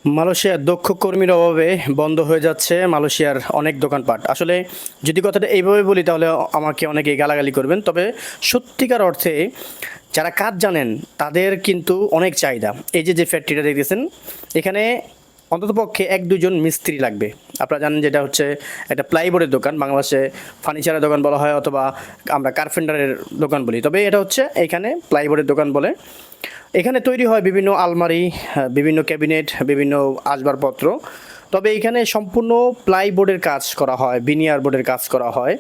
মালয়েশিয়ার দক্ষ কর্মীর অভাবে বন্ধ হয়ে যাচ্ছে মালয়েশিয়ার অনেক দোকানপাট। আসলে যদি কথাটা এইভাবে বলি তাহলে আমাকে অনেকে গালাগালি করবেন। তবে সত্যিকার অর্থে যারা কাজ জানেন তাদের কিন্তু অনেক চাহিদা। এই যে ফ্যাক্টরিটা দেখতেছেন, এখানে অন্ততপক্ষে ১-২ জন মিস্ত্রি লাগবে। আপনারা জানেন যেটা হচ্ছে একটা প্লাইবোর্ডের দোকান, বাংলাদেশে ফার্নিচারের দোকান বলা হয় অথবা আমরা কার্পেন্টারের দোকান বলি, তবে এটা হচ্ছে এখানে প্লাইবোর্ডের দোকান বলে। এখানে তৈরি হয় বিভিন্ন আলমারি, বিভিন্ন ক্যাবিনেট, বিভিন্ন আসবাবপত্র। তবে এখানে সম্পূর্ণ প্লাইবোর্ডের কাজ করা হয়, বিনিয়ার বোর্ডের কাজ করা হয়,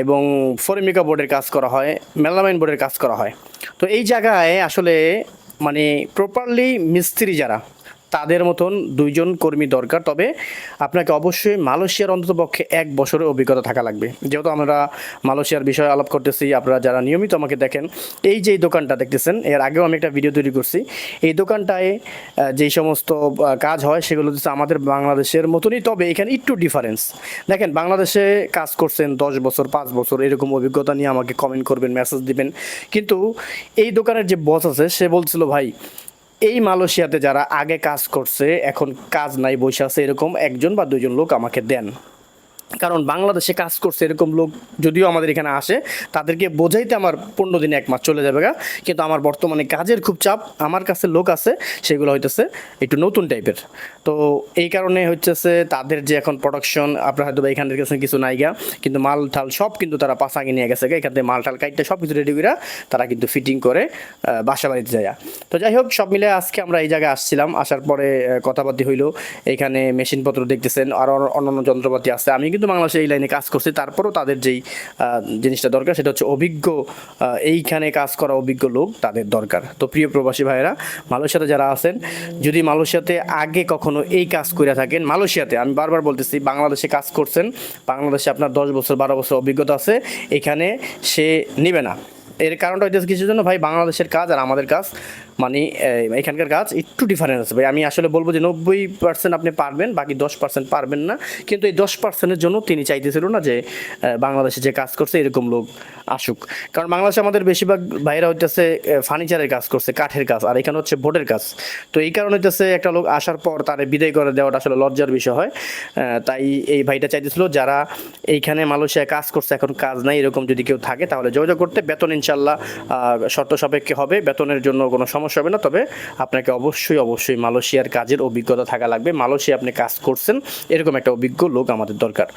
এবং ফরমিকা বোর্ডের কাজ করা হয়, মেলামাইন বোর্ডের কাজ করা হয়। তো এই জায়গায় আসলে মানে প্রপারলি মিস্ত্রি যারা, তাদের মতন ২ জন কর্মী দরকার। তবে আপনাকে অবশ্যই মালয়েশিয়ার অন্ততপক্ষে ১ বছরের অভিজ্ঞতা থাকা লাগবে। যেহেতু আমরা মালয়েশিয়ার বিষয়ে আলাপ করতেছি, আপনারা যারা নিয়মিত আমাকে দেখেন, এই যে দোকানটা দেখতেছেন, এর আগেও আমি একটা ভিডিও তৈরি করছি। এই দোকানটায় যেই সমস্ত কাজ হয় সেগুলো হচ্ছে আমাদের বাংলাদেশের মতনই, তবে এখানে একটু ডিফারেন্স। দেখেন, বাংলাদেশে কাজ করছেন ১০ বছর, ৫ বছর, এরকম অভিজ্ঞতা নিয়ে আমাকে কমেন্ট করবেন, মেসেজ দিবেন। কিন্তু এই দোকানের যে বস আছে সে বলছিল, ভাই এই মালয়েশিয়াতে যারা আগে কাজ করছে এখন কাজ নাই, বসে আছে, এরকম ১ বা ২ জন লোক আমাকে দেন। কারণ বাংলাদেশে কাজ করছে এরকম লোক যদিও আমাদের এখানে আসে, তাদেরকে বোঝাইতে আমার ১৫ দিন ১ মাস চলে যাবে গা। কিন্তু আমার বর্তমানে কাজের খুব চাপ, আমার কাছে লোক আছে, সেগুলো হইতেছে একটু নতুন টাইপের। তো এই কারণে হচ্ছে তাদের যে এখন প্রোডাকশন, আপনারা হয়তো এখানে দেখেছেন কিছু নাইগা, কিন্তু মাল ঠাল সব কিন্তু তারা পাশাঙ্গে নিয়ে গেছে, এখান থেকে মাল ঠাল কাইটটা সব কিছু রেডি করে তারা কিন্তু ফিটিং করে বাসা বাড়িতে যায়। তো যাই হোক, সব মিলে আজকে আমরা এই জায়গায় আসছিলাম, আসার পরে কথাবার্তি হইলো। এখানে মেশিনপত্র দেখতেছেন, আর অন্যান্য যন্ত্রপাতি আছে। আমি কিন্তু বাংলাদেশে এই লাইনে কাজ করছি, তারপরও তাদের যেই জিনিসটা দরকার সেটা হচ্ছে অভিজ্ঞ, এইখানে কাজ করা অভিজ্ঞ লোক তাদের দরকার। তো প্রিয় প্রবাসী ভাইয়েরা, মালয়েশিয়াতে যারা আছেন, যদি মালয়েশিয়াতে আগে কখনো এই কাজ করে থাকেন, মালয়েশিয়াতে আমি বারবার বলতেছি, বাংলাদেশে কাজ করছেন, বাংলাদেশে আপনার ১০ বছর ১২ বছর অভিজ্ঞতা আছে, এখানে সে নিবে না। এর কারণটা হইতেছে কিছুর জন্য, ভাই বাংলাদেশের কাজ আর আমাদের কাজ মানে এখানকার কাজ একটু ডিফারেন্স আছে ভাই। আমি আসলে বলবো যে ৯০% আপনি পারবেন, বাকি 10% পারবেন না। কিন্তু এই 10%-এর জন্য তিনি চাইতেছিল না যে বাংলাদেশে যে কাজ করছে এরকম লোক আসুক। কারণ বাংলাদেশে আমাদের বেশিরভাগ ভাইরা হইতেছে ফার্নিচারের কাজ করছে, কাঠের কাজ, আর এখানে হচ্ছে বোর্ডের কাজ। তো এই কারণে হইতেছে একটা লোক আসার পর তারে বিদায় করে দেওয়াটা আসলে লজ্জার বিষয় হয়। তাই এই ভাইটা চাইতেছিল যারা এইখানে মালয়েশিয়ায় কাজ করছে এখন কাজ নাই, এরকম যদি কেউ থাকে তাহলে যোগাযোগ করতে। বেতন ইনশাল্লাহ শর্ত সাপেক্ষে হবে, বেতনের জন্য কোনো সমস্যা হবে না। তবে আপনাকে অবশ্যই মালয়েশিয়ার কাজের অভিজ্ঞতা থাকা লাগবে। মালয়েশিয়া আপনি কাজ করছেন এরকম একটা অভিজ্ঞ লোক আমাদের দরকার।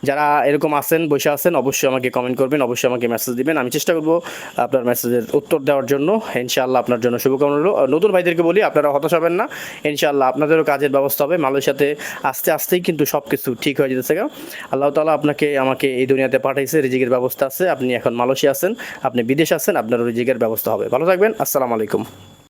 যারা এরকম আছেন, বসে আছেন, অবশ্যই আমাকে কমেন্ট করবেন, অবশ্যই আমাকে মেসেজ দিবেন। আমি চেষ্টা করব আপনার মেসেজের উত্তর দেওয়ার জন্য। ইনশাআল্লাহ আপনার জন্য শুভকামনা রইল। নতুন ভাইদেরকে বলি, আপনারা হতাশ হবেন না, ইনশাআল্লাহ আপনাদেরও কাজের ব্যবস্থা হবে। মালয়েশিয়াতে আস্তে আস্তেই কিন্তু সব কিছু ঠিক হয়ে যেতেছে। আল্লাহ তাআলা আমাকে এই দুনিয়াতে পাঠাইছে, রিজিকের ব্যবস্থা আছে। আপনি এখন মালয়েশিয়া আছেন, আপনি বিদেশ আছেন, আপনার রিজিকের ব্যবস্থা হবে। ভালো থাকবেন। আসসালামু আলাইকুম।